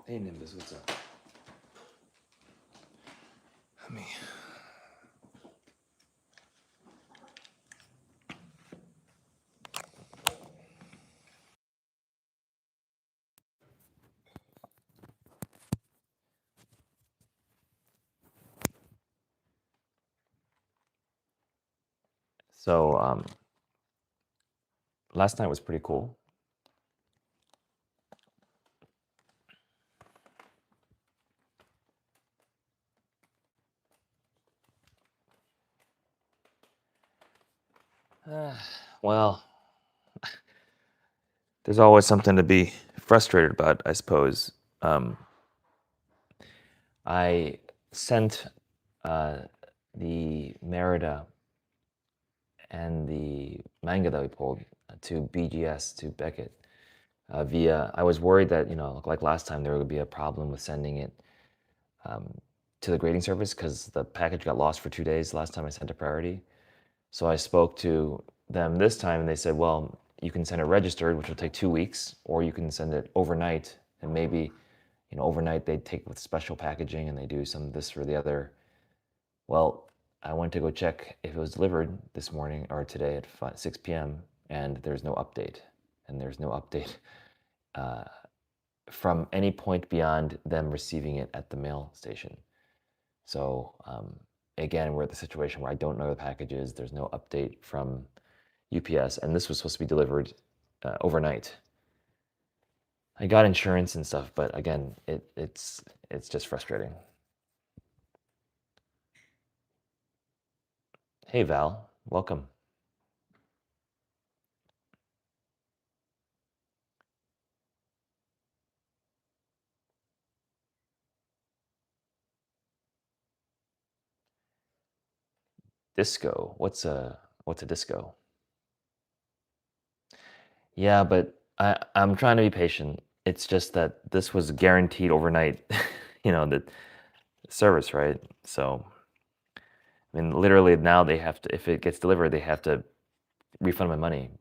Hey Nimbus, what's up? Let me. So last night was pretty cool. Well, there's always something to be frustrated about, I suppose. I sent the Merida and the manga that we pulled to BGS, to Beckett, via. I was worried that, like last time, there would be a problem with sending it to the grading service because the package got lost for 2 days last time I sent a priority. So I spoke to them this time and they said, well, you can send it registered, which will take 2 weeks, or you can send it overnight, and maybe, overnight they take with special packaging and they do some this or the other. Well, I went to go check if it was delivered this morning or today at 6 p.m. and there's no update. And there's no update from any point beyond them receiving it at the mail station. So again, we're at the situation where I don't know the packages. There's no update from UPS, and this was supposed to be delivered overnight. I got insurance and stuff, but again, it's just frustrating. Hey Val, welcome. Disco. What's a disco? Yeah, but I'm trying to be patient. It's just that this was guaranteed overnight, the service, right? So, I mean, literally now they have to, if it gets delivered, they have to refund my money.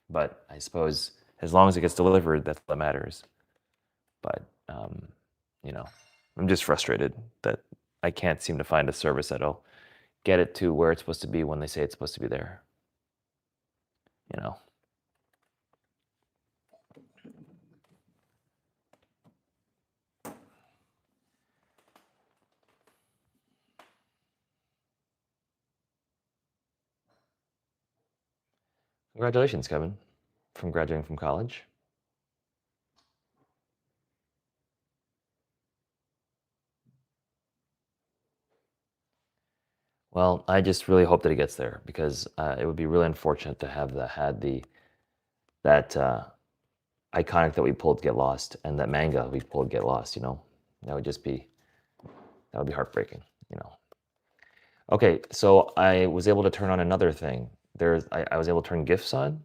But I suppose as long as it gets delivered, that's what matters. But, I'm just frustrated that I can't seem to find a service that'll get it to where it's supposed to be when they say it's supposed to be there. Congratulations, Kevin, from graduating from college. Well, I just really hope that it gets there because it would be really unfortunate to have that iconic that we pulled get lost and that manga we pulled get lost. That would just be heartbreaking. Okay, so I was able to turn on another thing. I was able to turn GIFs on,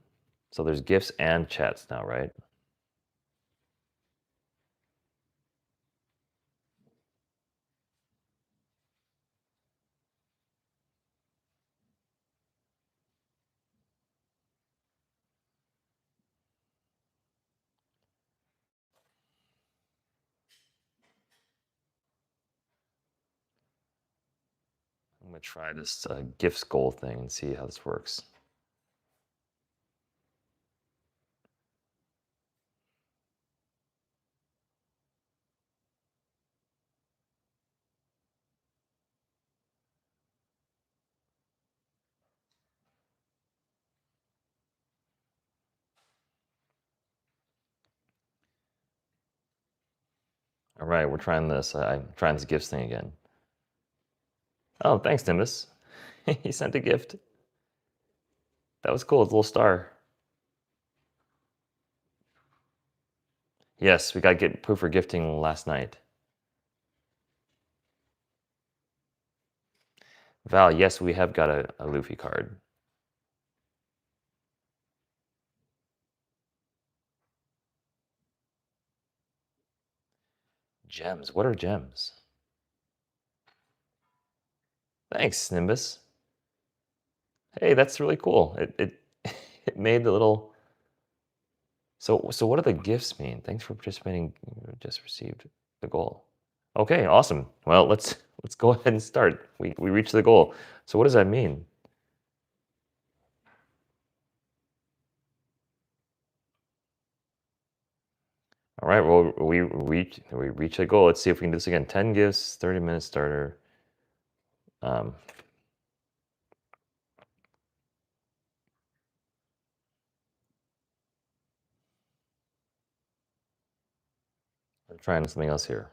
so there's GIFs and chats now, right? I'm gonna try this GIFs goal thing and see how this works. All right, we're trying this. I'm trying this GIFs thing again. Oh, thanks, Nimbus. He sent a gift. That was cool. It's a little star. Yes, we got to get proof for gifting last night. Val, yes, we have got a Luffy card. Gems. What are gems? Thanks, Nimbus. Hey, that's really cool. It it made the little. So what do the gifts mean? Thanks for participating. Just received. the goal. Okay, awesome. Well, let's go ahead and start. We reached the goal. So what does that mean? All right, well, we reached the goal. Let's see if we can do this again. 10 gifts, 30-minute starter. I'm trying something else here.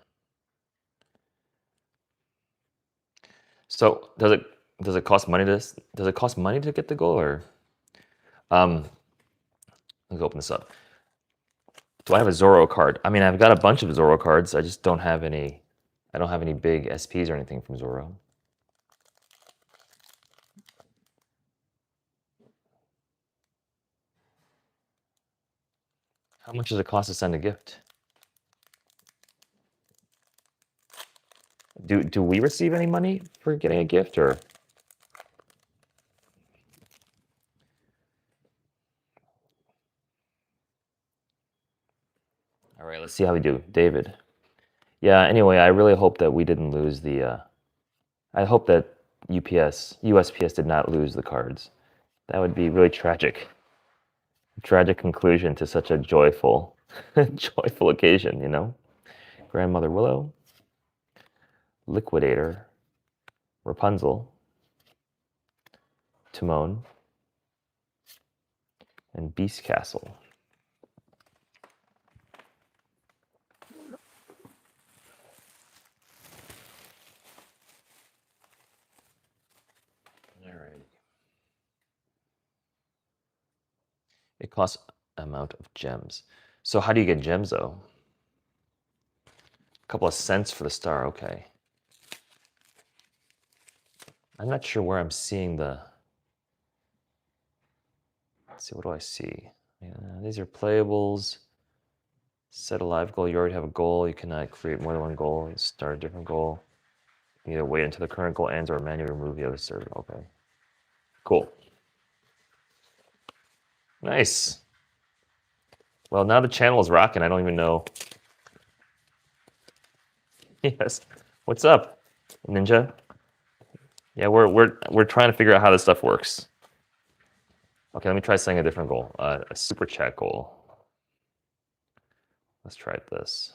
So does it cost money to get the goal, or let's open this up. Do I have a Zoro card? I mean, I've got a bunch of Zoro cards. I just don't have any. I don't have any big SPs or anything from Zoro. How much does it cost to send a gift? Do we receive any money for getting a gift, or? All right, let's see how we do. David. Yeah, anyway, I really hope that we didn't lose the... I hope that USPS did not lose the cards. That would be really tragic. Tragic conclusion to such a joyful, joyful occasion, you know? Grandmother Willow. Liquidator. Rapunzel. Timon. And Beast Castle. It costs amount of gems. So how do you get gems, though? A couple of cents for the star, okay. I'm not sure where I'm seeing the... Let's see, what do I see? Yeah, these are playables. Set a live goal. You already have a goal. You cannot create more than one goal. You start a different goal. You either wait until the current goal ends or manually remove the other server. Okay. Cool. Nice. Well, now the channel is rocking. I don't even know. Yes. What's up, Ninja? Yeah, we're trying to figure out how this stuff works. Okay, let me try setting a different goal. A super chat goal. Let's try this.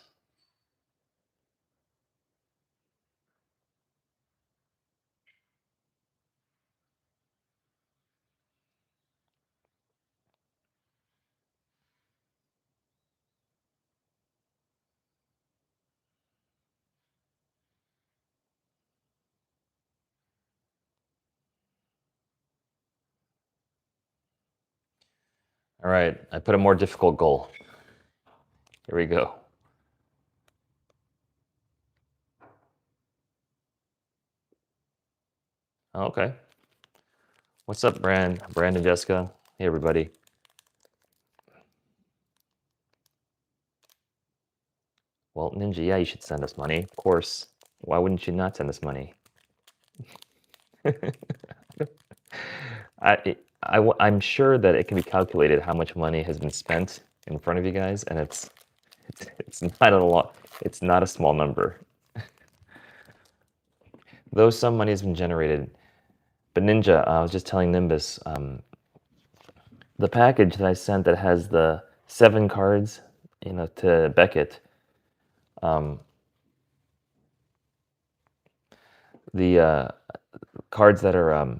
All right, I put a more difficult goal. Here we go. Okay. What's up, Brandon, Jessica? Hey, everybody. Well, Ninja, yeah, you should send us money. Of course. Why wouldn't you not send us money? I'm sure that it can be calculated how much money has been spent in front of you guys, and it's not a lot. It's not a small number. Though some money has been generated. But Ninja, I was just telling Nimbus, the package that I sent that has the 7 cards, you know, to Beckett, the cards that are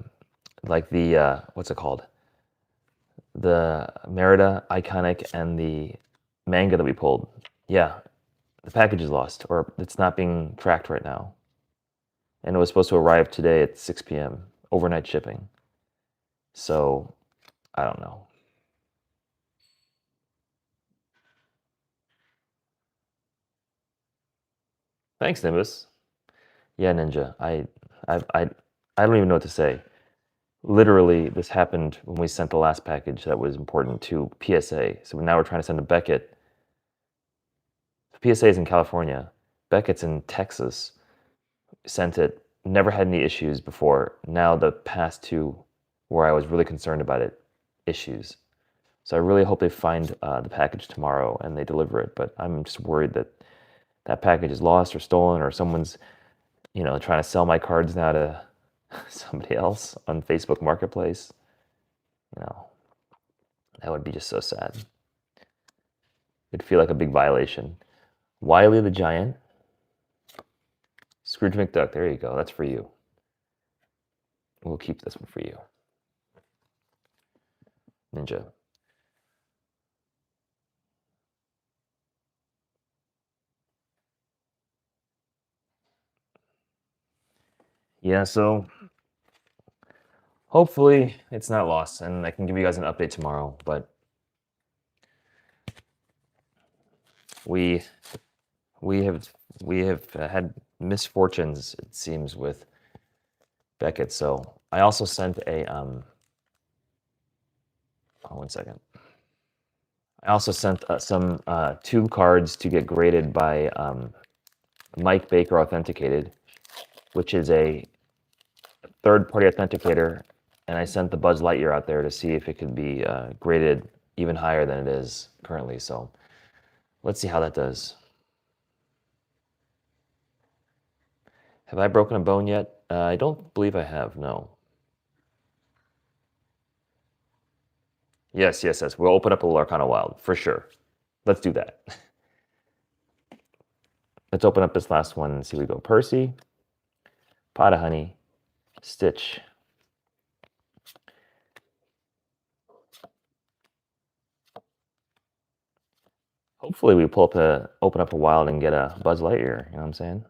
like the what's it called? The Merida Iconic and the manga that we pulled. Yeah, the package is lost, or it's not being tracked right now. And it was supposed to arrive today at 6 p.m. overnight shipping. So, I don't know. Thanks, Nimbus. Yeah, Ninja. I don't even know what to say. Literally, this happened when we sent the last package that was important to PSA. So now we're trying to send to Beckett. PSA is in California. Beckett's in Texas. Sent it. Never had any issues before. Now the past 2, where I was really concerned about it, issues. So I really hope they find the package tomorrow and they deliver it. But I'm just worried that that package is lost or stolen, or someone's, you know, trying to sell my cards now to somebody else on Facebook Marketplace, you know, that would be just so sad. It'd feel like a big violation. Wiley the Giant. Scrooge McDuck, there you go. That's for you. We'll keep this one for you. Ninja. Yeah, so hopefully it's not lost, and I can give you guys an update tomorrow, but we have had misfortunes, it seems, with Beckett. So I also sent a one second. I also sent some 2 cards to get graded by Mike Baker Authenticated, which is a third-party authenticator, and I sent the Buzz Lightyear out there to see if it could be graded even higher than it is currently. So let's see how that does. Have I broken a bone yet? I don't believe I have, no. Yes. We'll open up a Lorcana Wild, for sure. Let's do that. Let's open up this last one and see we go. Percy, Pot of Honey, Stitch. Hopefully we open up a Wild and get a Buzz Lightyear, you know what I'm saying?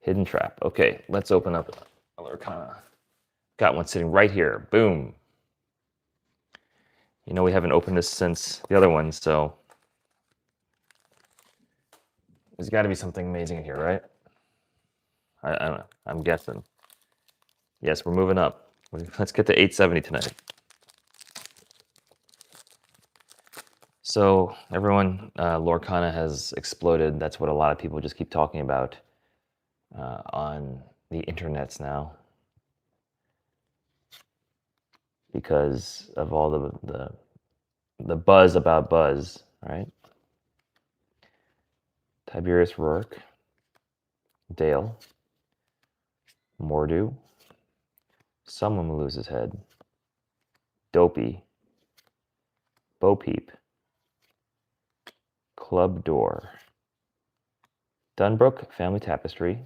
Hidden Trap. Okay, let's open up a Lorcana. Got one sitting right here. Boom. You know we haven't opened this since the other one, so there's got to be something amazing in here, right? I don't know. I'm guessing. Yes, we're moving up. Let's get to 870 tonight. So everyone, Lorcana has exploded. That's what a lot of people just keep talking about on the internets now, because of all the buzz about Buzz, right? Tiberius Rourke, Dale, Mordu, Someone Will Lose His Head, Dopey, Bo Peep, Club Door, Dunbrook Family Tapestry,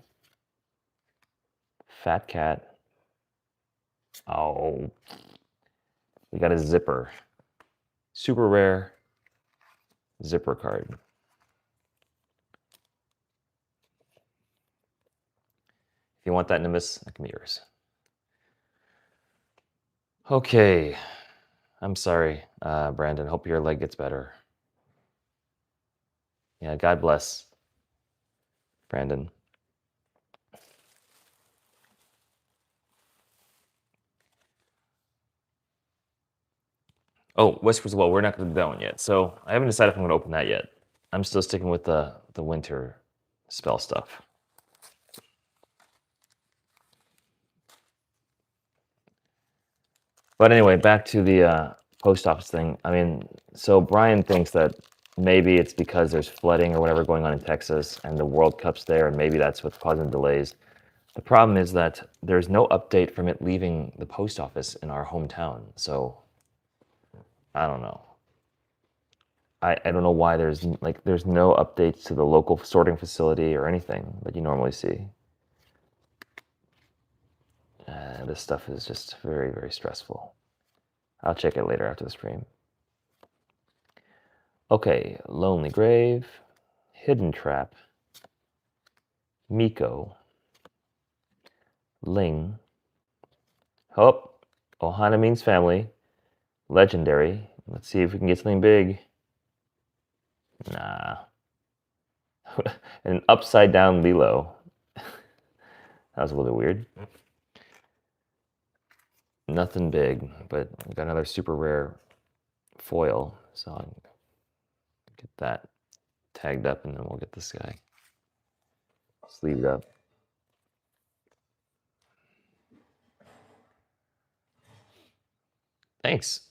Fat Cat. Oh, we got a zipper. Super rare zipper card. If you want that, Nimbus, that can be yours. Okay. I'm sorry, Brandon. Hope your leg gets better. Yeah, God bless, Brandon. Oh, Whispers of Woe. We're not going to do that one yet. So I haven't decided if I'm going to open that yet. I'm still sticking with the winter spell stuff. But anyway, back to the post office thing. I mean, so Brian thinks that maybe it's because there's flooding or whatever going on in Texas and the World Cup's there, and maybe that's what's causing delays. The problem is that there's no update from it leaving the post office in our hometown. So I don't know. I don't know why there's no updates to the local sorting facility or anything that you normally see. This stuff is just very, very stressful. I'll check it later after the stream. Okay, Lonely Grave, Hidden Trap, Miko, Ling, Hope, Ohana means family, Legendary. Let's see if we can get something big. Nah. An upside down Lilo. That was a little bit weird. Nothing big, but we got another super rare foil, so I'll get that tagged up, and then we'll get this guy sleeved up. Thanks,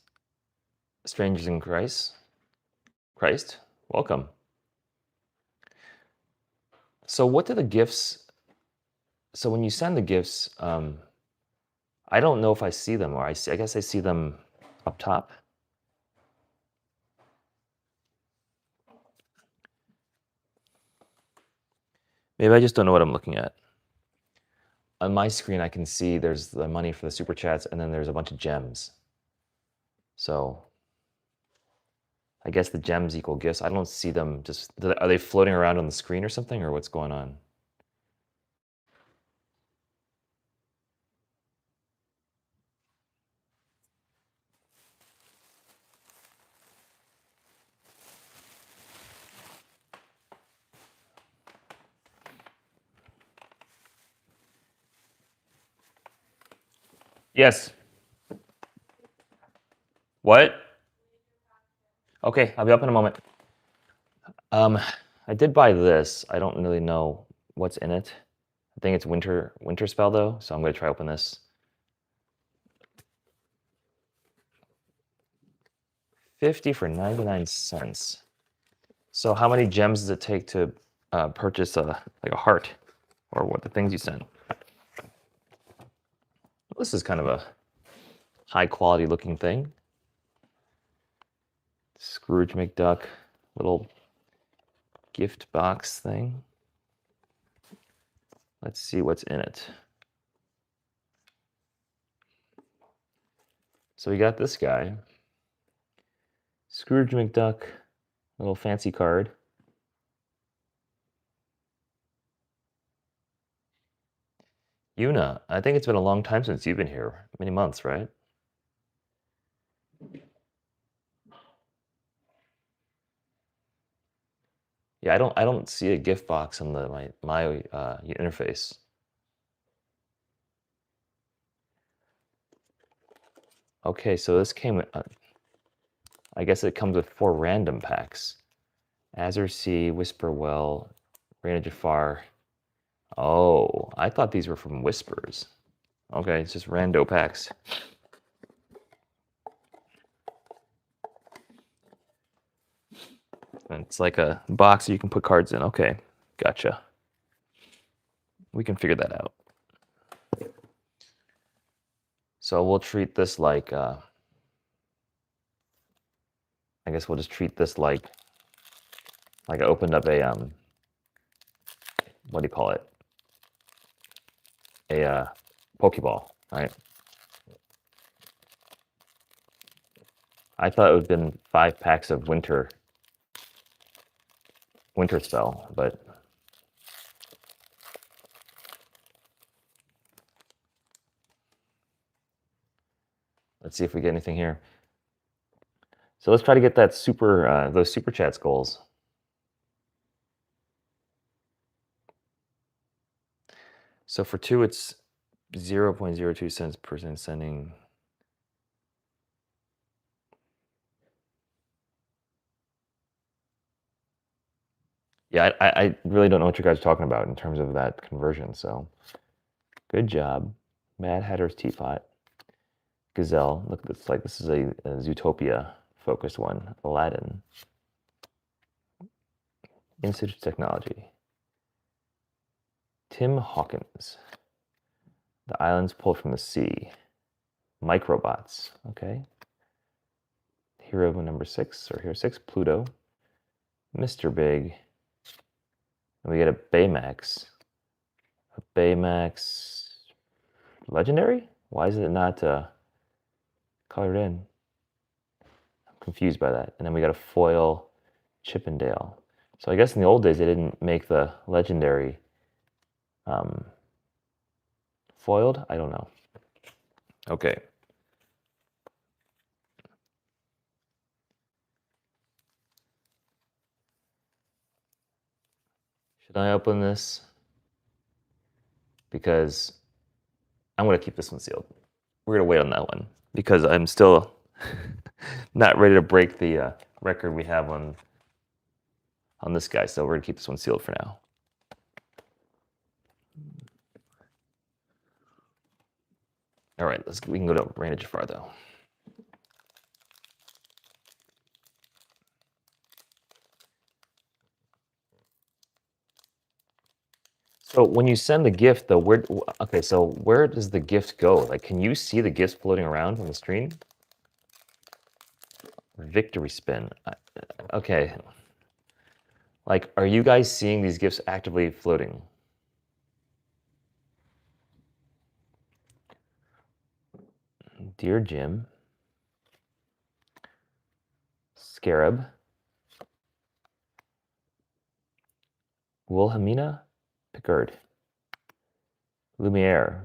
Strangers in Christ. Welcome. So what do the gifts, so when you send the gifts, I don't know if I see them, or I guess I see them up top. Maybe I just don't know what I'm looking at. On my screen, I can see there's the money for the super chats, and then there's a bunch of gems. So I guess the gems equal gifts. I don't see them just, are they floating around on the screen or something, or what's going on? Yes. What? Okay, I'll be up in a moment. I did buy this. I don't really know what's in it. I think it's winter spell though, so I'm gonna try open this. 50 for 99 cents. So how many gems does it take to purchase like a heart, or what the things you send? This is kind of a high quality looking thing. Scrooge McDuck, little gift box thing. Let's see what's in it. So we got this guy, Scrooge McDuck, little fancy card. Yuna, I think it's been a long time since you've been here. Many months, right? Yeah, I don't see a gift box on my interface. Okay, so this came. I guess it comes with 4 random packs. Azure Sea, Whisperwell, Raina Jafar. Oh, I thought these were from Whispers. Okay, it's just rando packs. And it's like a box you can put cards in. Okay, gotcha. We can figure that out. So we'll treat this like, I guess we'll just treat this like I opened up a, what do you call it? A Pokeball, right? I thought it would have been 5 packs of winter spell, but let's see if we get anything here. So let's try to get that those super chats goals. So for 2, it's 0.02 cents per sending. Yeah, I really don't know what you guys are talking about in terms of that conversion. So good job. Mad Hatter's Teapot. Gazelle. Look, it's like this is a Zootopia focused one. Aladdin. Institute of Technology. Tim Hawkins. The Islands Pulled from the Sea. Microbots. Okay. Hero number 6, or Hero 6, Pluto. Mr. Big. And we get a Baymax. A Baymax Legendary? Why is it not colored in? I'm confused by that. And then we got a foil Chippendale. So I guess in the old days they didn't make the Legendary foiled? I don't know. Okay. Should I open this? Because I'm going to keep this one sealed. We're going to wait on that one because I'm still not ready to break the record we have on this guy. So we're going to keep this one sealed for now. All right, we can go to Raina Jafar though. So when you send the gift, though, okay, so where does the gift go? Like, can you see the gifts floating around on the screen? Victory spin. Okay. Like, are you guys seeing these gifts actively floating? Dear Jim. Scarab. Wilhelmina Pickard. Lumiere.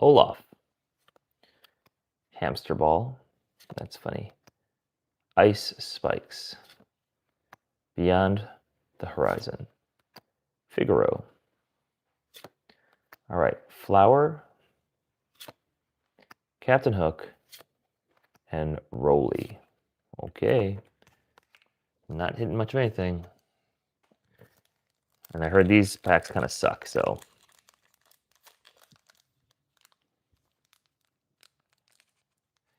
Olaf. Hamster ball. That's funny. Ice spikes. Beyond the horizon. Figaro. All right. Flower. Captain Hook. And Rolly. Okay. Not hitting much of anything. And I heard these packs kind of suck, so.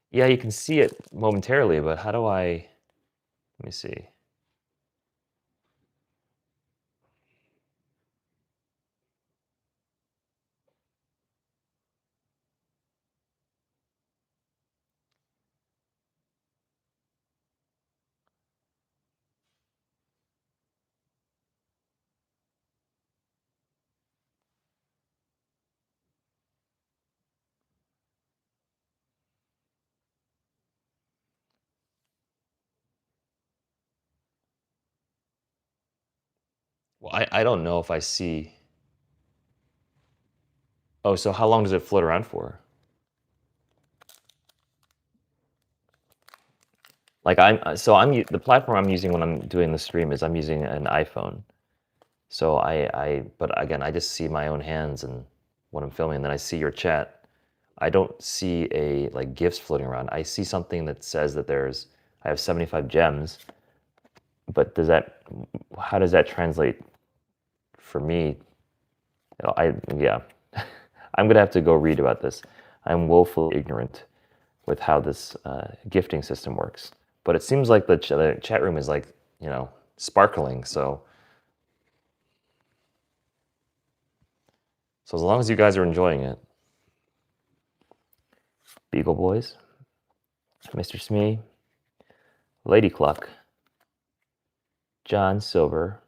Yeah, you can see it momentarily, but how do I... Let me see. Well, I don't know if I see... Oh, so how long does it float around for? Like the platform I'm using when I'm doing the stream is I'm using an iPhone. So but again, I just see my own hands and when I'm filming, and then I see your chat. I don't see like gifts floating around. I see something that says that I have 75 gems, but how does that translate for me? Yeah, I'm gonna have to go read about this. I'm woefully ignorant with how this gifting system works. But it seems like the chat room is like, sparkling. So as long as you guys are enjoying it. Beagle Boys, Mr. Smee, Lady Cluck, John Silver.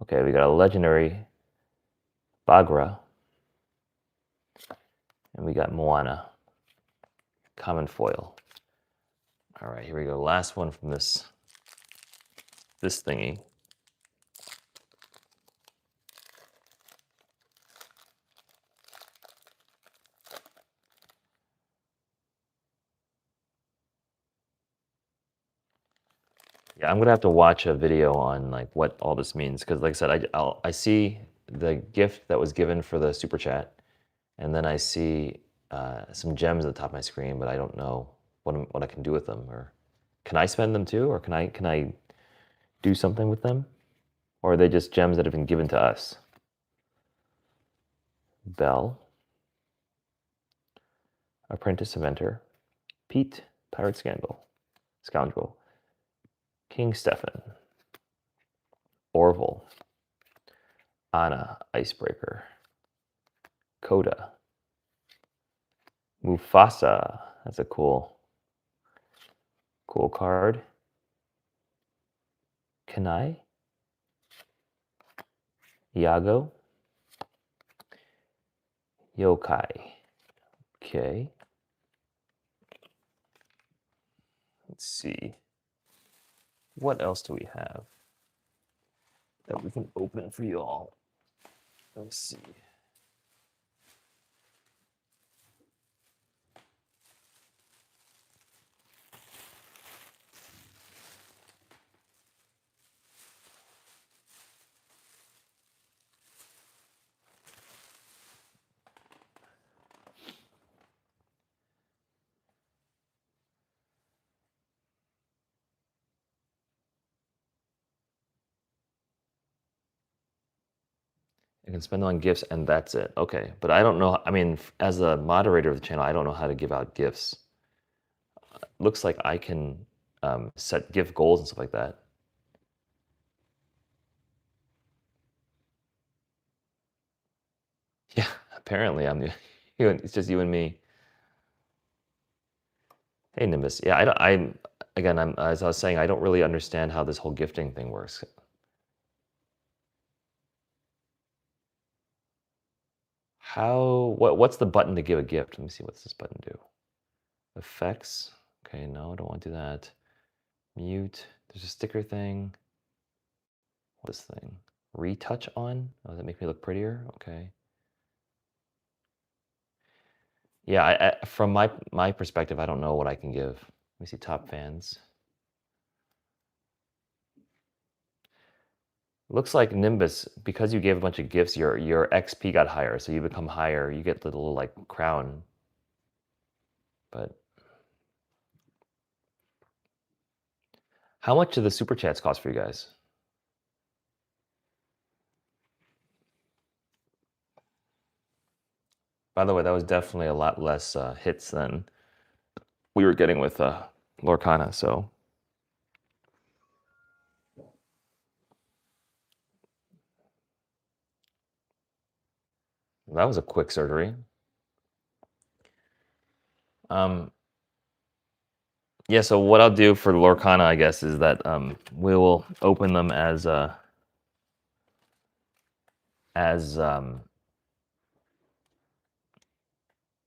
Okay, we got a legendary Bagheera. And we got Moana, common foil. All right, here we go. Last one from this thingy. Yeah, I'm gonna have to watch a video on like what all this means because, like I said, I see the gift that was given for the super chat, and then I see some gems at the top of my screen, but I don't know what I can do with them. Or can I spend them too, or can I do something with them, or are they just gems that have been given to us? Bell, Apprentice Inventor, Pete, Pirate Scoundrel, King Stefan, Orville, Anna, Icebreaker, Coda, Mufasa. That's a cool card. Kanai, Iago, Yokai. Okay. Let's see. What else do we have that we can open for you all? Let's see. I can spend on gifts and that's it. Okay, but I don't know. I mean, as a moderator of the channel, I don't know how to give out gifts. Looks like I can set gift goals and stuff like that. Apparently, it's just you and me. Hey, Nimbus. Yeah, as I was saying, I don't really understand how this whole gifting thing works. What's the button to give a gift? Let me see, what's this button do? Effects. Okay, no, I don't want to do that. Mute. There's a sticker thing. What's this thing? Retouch on? Oh, does that make me look prettier? Okay. Yeah, from my perspective, I don't know what I can give. Let me see, top fans. Looks like Nimbus, because you gave a bunch of gifts, your XP got higher, so you become higher. You get the little like crown. But how much do the super chats cost for you guys? By the way, that was definitely a lot less hits than we were getting with Lorcana, so. That was a quick surgery. Yeah, so what I'll do for Lorcana, I guess, is that we will open them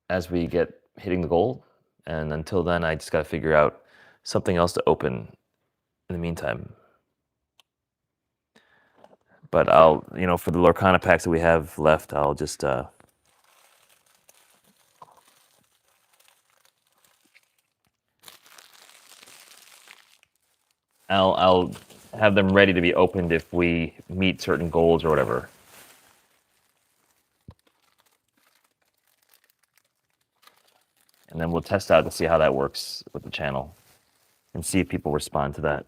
as we get hitting the goal, and until then, I just got to figure out something else to open in the meantime. But I'll, for the Lorcana packs that we have left, I'll just I'll have them ready to be opened if we meet certain goals or whatever. And then we'll test out to see how that works with the channel and see if people respond to that.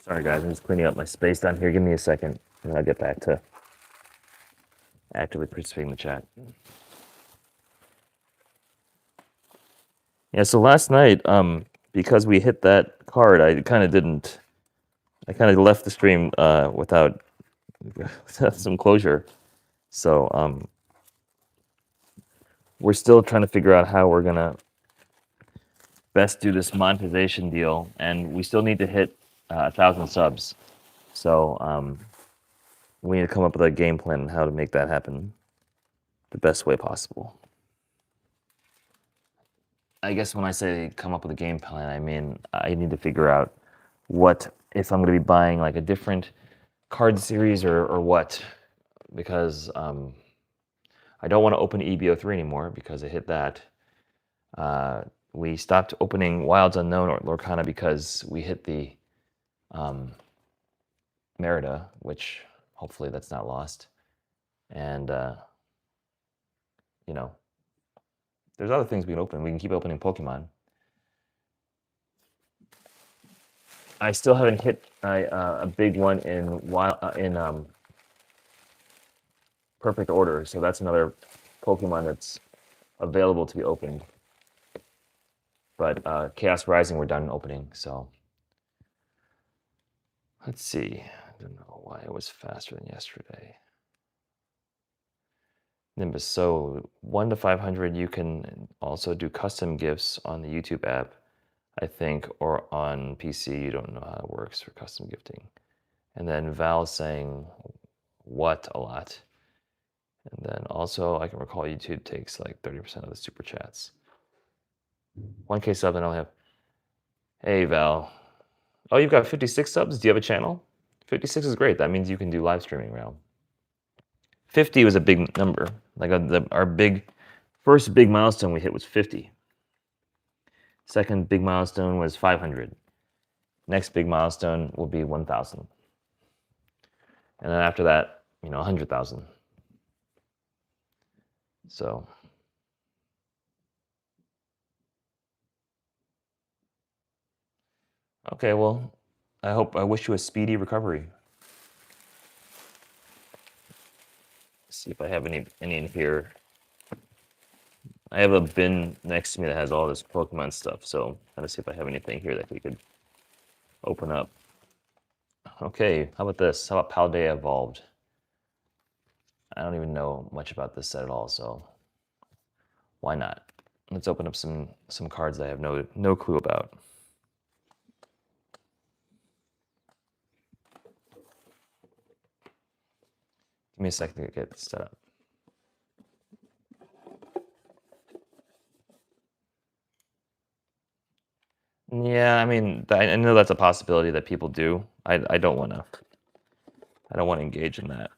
Sorry guys, I'm just cleaning up my space down here. Give me a second and I'll get back to actively participating in the chat. Yeah, so last night, because we hit that card, I kind of left the stream without some closure. So we're still trying to figure out how we're gonna best do this monetization deal, and we still need to hit 1,000 subs. So we need to come up with a game plan on how to make that happen the best way possible. I guess when I say come up with a game plan, I mean I need to figure out what, if I'm going to be buying like a different card series or what, because I don't want to open EBO3 anymore because I hit that. We stopped opening Wilds Unknown or Lorcana because we hit the Merida, which hopefully that's not lost. And, there's other things we can open. We can keep opening Pokemon. I still haven't hit a big one in Perfect Order, so that's another Pokemon that's available to be opened. But Chaos Rising we're done opening, so let's see. I don't know why it was faster than yesterday. Nimbus, so 1 to 500, you can also do custom gifts on the YouTube app, I think, or on PC. You don't know how it works for custom gifting. And then Val saying what a lot. And then also, I can recall YouTube takes like 30% of the super chats. 1K sub, and I'll have. Hey Val. Oh, you've got 56 subs? Do you have a channel? 56 is great. That means you can do live streaming now. 50 was a big number. Like our first big milestone we hit was 50. Second big milestone was 500. Next big milestone will be 1,000. And then after that, 100,000. So. Okay, well, I wish you a speedy recovery. Let's see if I have any in here. I have a bin next to me that has all this Pokemon stuff, so let's see if I have anything here that we could open up. Okay, how about this? How about Paldea Evolved? I don't even know much about this set at all, so why not? Let's open up some cards that I have no clue about. Give me a second to get set up. Yeah, I mean, I know that's a possibility that people do. I don't want to. I don't want to engage in that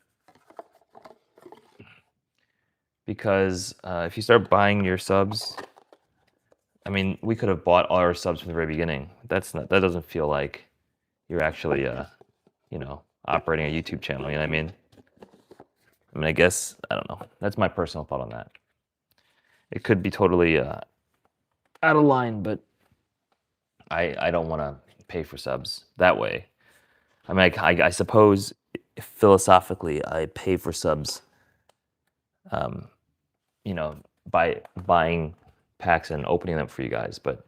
because if you start buying your subs, I mean, we could have bought all our subs from the very beginning. That doesn't feel like you're actually you know, operating a YouTube channel. You know what I mean? I guess I don't know. That's my personal thought on that. It could be totally out of line, but I don't want to pay for subs that way. I mean, I suppose philosophically, I pay for subs, you know, by buying packs and opening them for you guys, but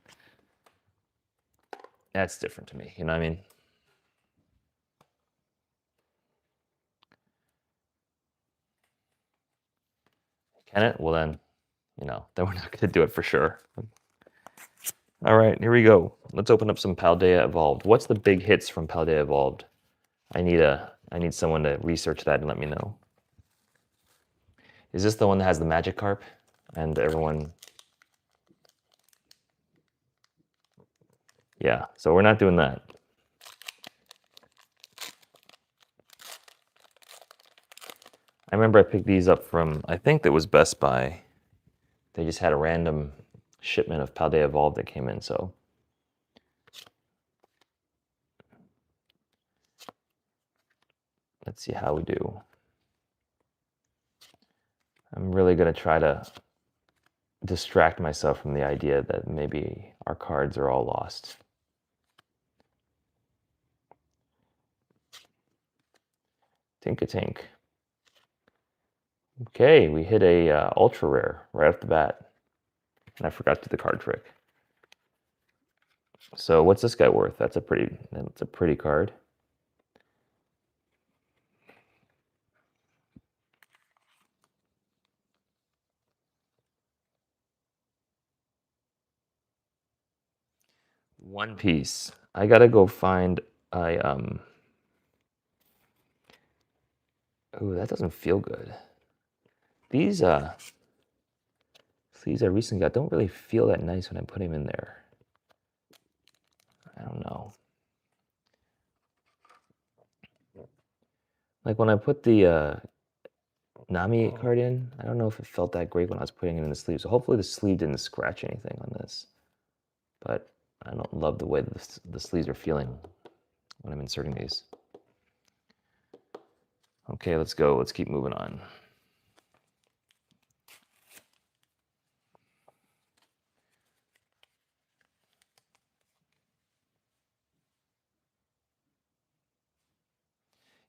that's different to me. You know what I mean? Can it? Well, then, you know, then we're not going to do it for sure. All right, here we go. Let's open up some Paldea Evolved. What's the big hits from Paldea Evolved? I need someone to research that and let me know. Is this the one that has the Magikarp and everyone? Yeah, so we're not doing that. I remember I picked these up from, I think that was Best Buy. They just had a random shipment of Paldea Evolved that came in, so. Let's see how we do. I'm really going to try to distract myself from the idea that maybe our cards are all lost. Tink-a-tink. Okay, we hit a ultra rare right off the bat. And I forgot to do the card trick. So what's this guy worth? That's a pretty card. One Piece. I gotta go find ooh, that doesn't feel good. These sleeves I recently got don't really feel that nice when I put them in there. I don't know. Like when I put the Nami card in, I don't know if it felt that great when I was putting it in the sleeve. So hopefully the sleeve didn't scratch anything on this. But I don't love the way the sleeves are feeling when I'm inserting these. Okay, let's go. Let's keep moving on.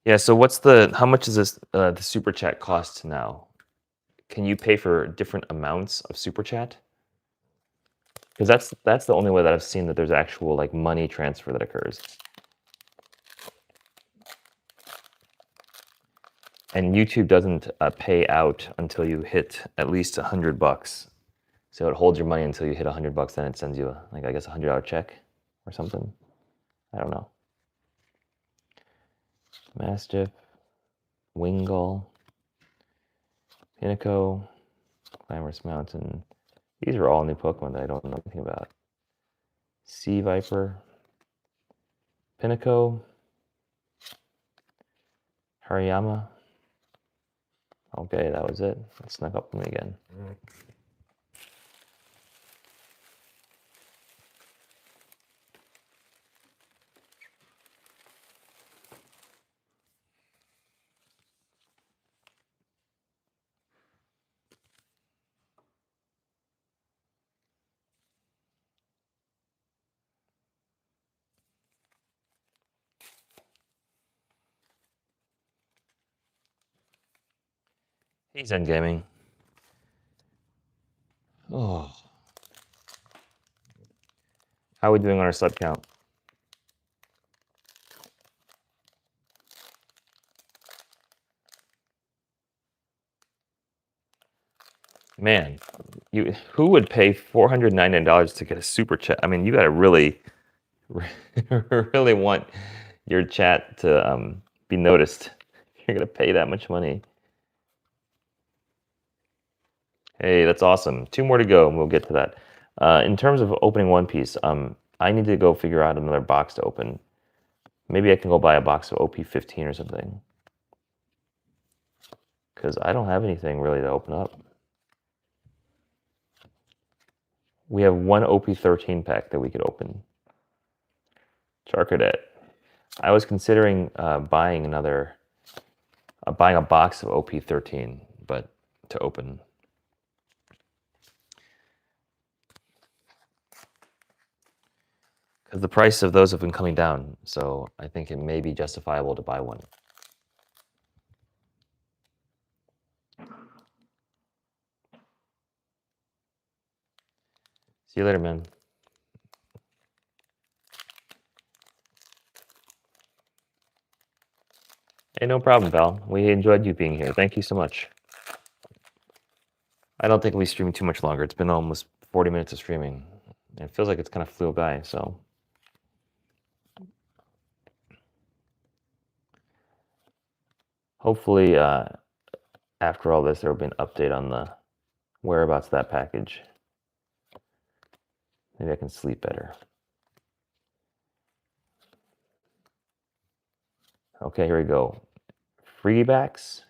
Yeah, so how much does this the super chat cost now? Can you pay for different amounts of super chat? Because that's the only way that I've seen that there's actual like money transfer that occurs. And YouTube doesn't pay out until you hit at least $100. So it holds your money until you hit $100, then it sends you I guess $100 check or something. I don't know. Mastiff, Wingull, Pinico, Glamorous Mountain. These are all new Pokemon that I don't know anything about. Sea Viper, Pinico, Hariyama. Okay, that was it. It snuck up on me again. Hey Zen Gaming. How are we doing on our sub count? Man, who would pay $499 to get a super chat? I mean, you got to really, really want your chat to be noticed. You're gonna pay that much money. Hey, that's awesome. 2 more to go, and we'll get to that. In terms of opening One Piece, I need to go figure out another box to open. Maybe I can go buy a box of OP15 or something. Because I don't have anything really to open up. We have one OP13 pack that we could open. Charcadet. I was considering buying a box of OP13, but to open. Because the price of those have been coming down, so I think it may be justifiable to buy one. See you later, man. Hey, no problem, pal. We enjoyed you being here. Thank you so much. I don't think we stream too much longer. It's been almost 40 minutes of streaming. It feels like it's kind of flew by, so. Hopefully, after all this, there will be an update on the whereabouts of that package. Maybe I can sleep better. Okay, here we go. Freebacks.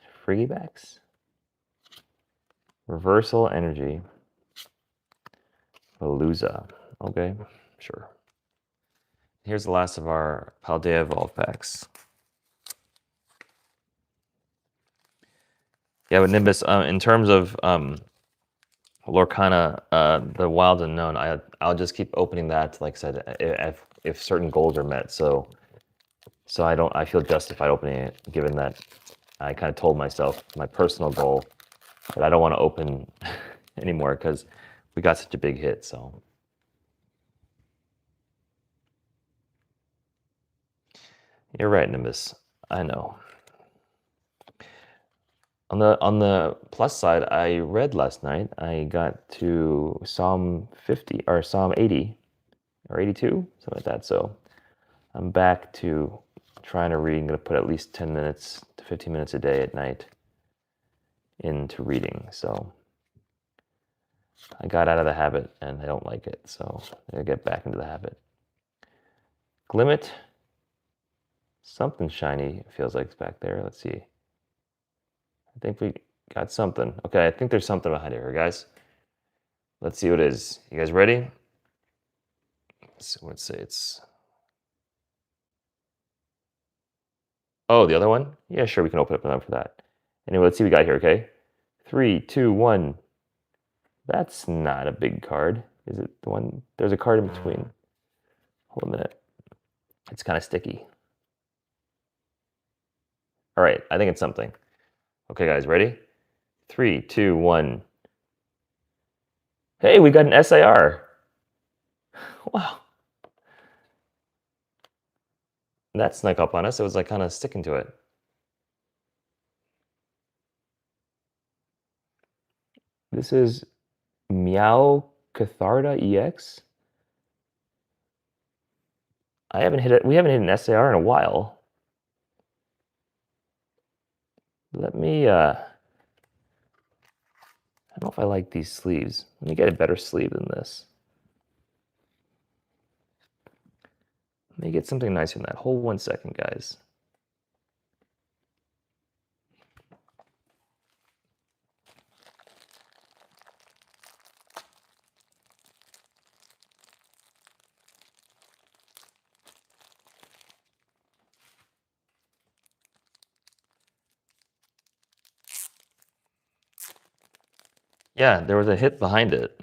Reversal Energy. Veluza. Okay, sure. Here's the last of our Paldea Evolved packs. Yeah, but Nimbus, in terms of Lorcana, the Wilds Unknown, I'll just keep opening that. Like I said, if certain goals are met, so I feel justified opening it, given that I kind of told myself my personal goal that I don't want to open anymore because we got such a big hit. So you're right, Nimbus. I know. On the plus side, I read last night. I got to Psalm 50 or Psalm 80 or 82, something like that. So I'm back to trying to read. I'm going to put at least 10 minutes to 15 minutes a day at night into reading. So I got out of the habit and I don't like it. So I'm going to get back into the habit. Glimmet. Something shiny feels like it's back there. Let's see. I think we got something. Okay, I think there's something behind here, guys. Let's see what it is. You guys ready? Let's say it's... Oh, the other one? Yeah, sure, we can open up another for that. Anyway, let's see what we got here, okay? 3, 2, 1. That's not a big card. Is it the one? There's a card in between. Hold a minute. It's kind of sticky. All right, I think it's something. Okay, guys, ready? 3, 2, 1. Hey, we got an SIR. Wow. That snuck up on us. It was like kind of sticking to it. This is Meowscarada EX. We haven't hit an SAR in a while. Let me I don't know if I like these sleeves. Let me get a better sleeve than this. Let me get something nicer than that. Hold 1 second, guys. Yeah, there was a hit behind it.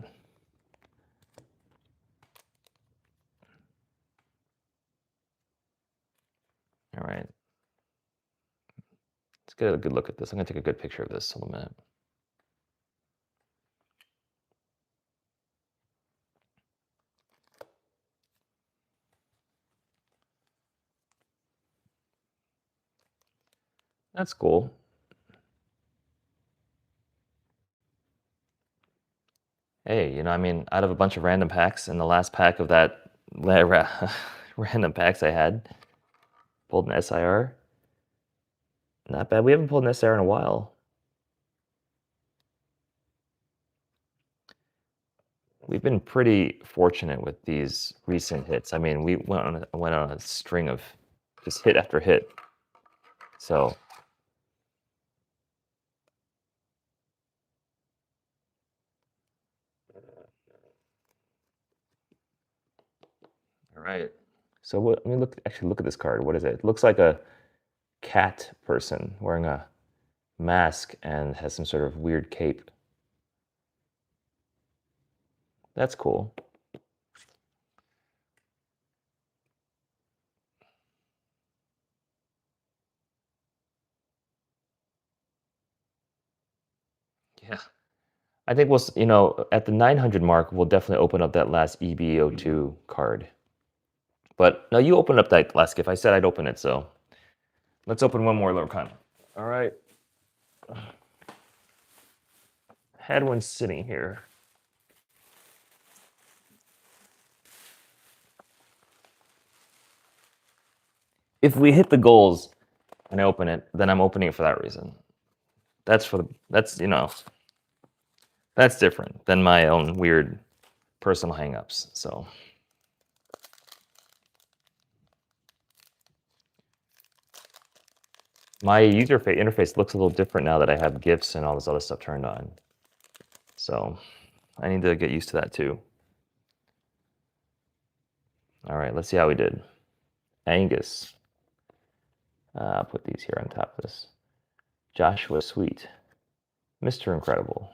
All right. Let's get a good look at this. I'm going to take a good picture of this in a minute. That's cool. Hey, I mean, out of a bunch of random packs, in the last pack of that random packs I had, pulled an SIR. Not bad. We haven't pulled an SIR in a while. We've been pretty fortunate with these recent hits. I mean, we went on a string of just hit after hit. So all right. So what? Let me actually look at this card. What is it? It looks like a cat person wearing a mask and has some sort of weird cape. That's cool. Yeah. I think at the 900 mark, we'll definitely open up that last EB02 card. But no, you opened up that last gift. I said I'd open it, so let's open one more Lorcana. All right. Had one sitting here. If we hit the goals and I open it, then I'm opening it for that reason. That's that's different than my own weird personal hangups. So my user interface looks a little different now that I have gifts and all this other stuff turned on. So I need to get used to that too. All right, let's see how we did. Angus. I'll put these here on top of this. Joshua Sweet. Mr. Incredible.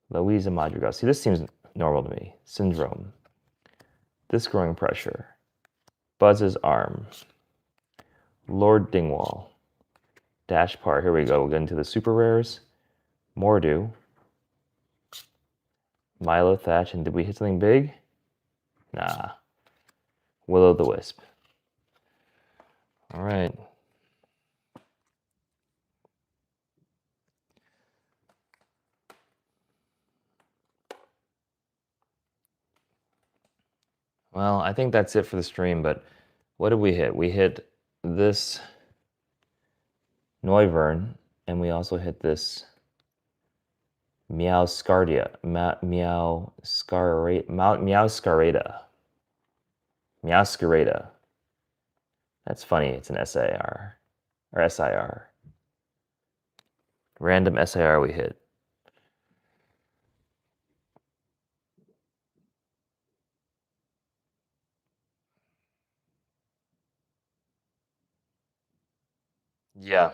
Louisa Madrigal. See, this seems normal to me. Syndrome. This Growing Pressure. Buzz's Arm. Lord Dingwall. Dash Par. Here we go. We'll get into the super rares. Mordu. Milo Thatch. And did we hit something big? Nah. Will-o'-the-Wisp. All right. Well, I think that's it for the stream, but what did we hit? We hit this Noivern, and we also hit this Meowscarada. Meowscarada. That's funny. It's an SIR. Or SIR. Random SIR we hit. Yeah.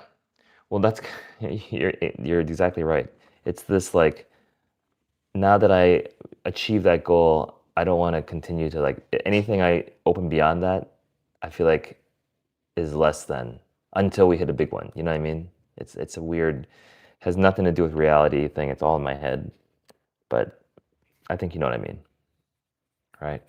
Well, that's you're exactly right. It's this like now that I achieve that goal, I don't want to continue to like anything I open beyond that. I feel like is less than until we hit a big one. You know what I mean? It's a weird, has nothing to do with reality thing. It's all in my head, but I think you know what I mean, right?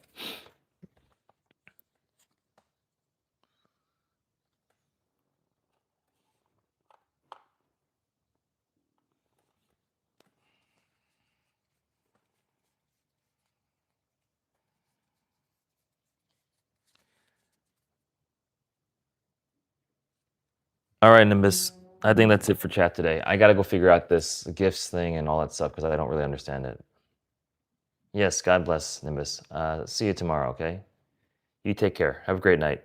All right, Nimbus. I think that's it for chat today. I got to go figure out this gifts thing and all that stuff because I don't really understand it. Yes, God bless, Nimbus. See you tomorrow, okay? You take care. Have a great night.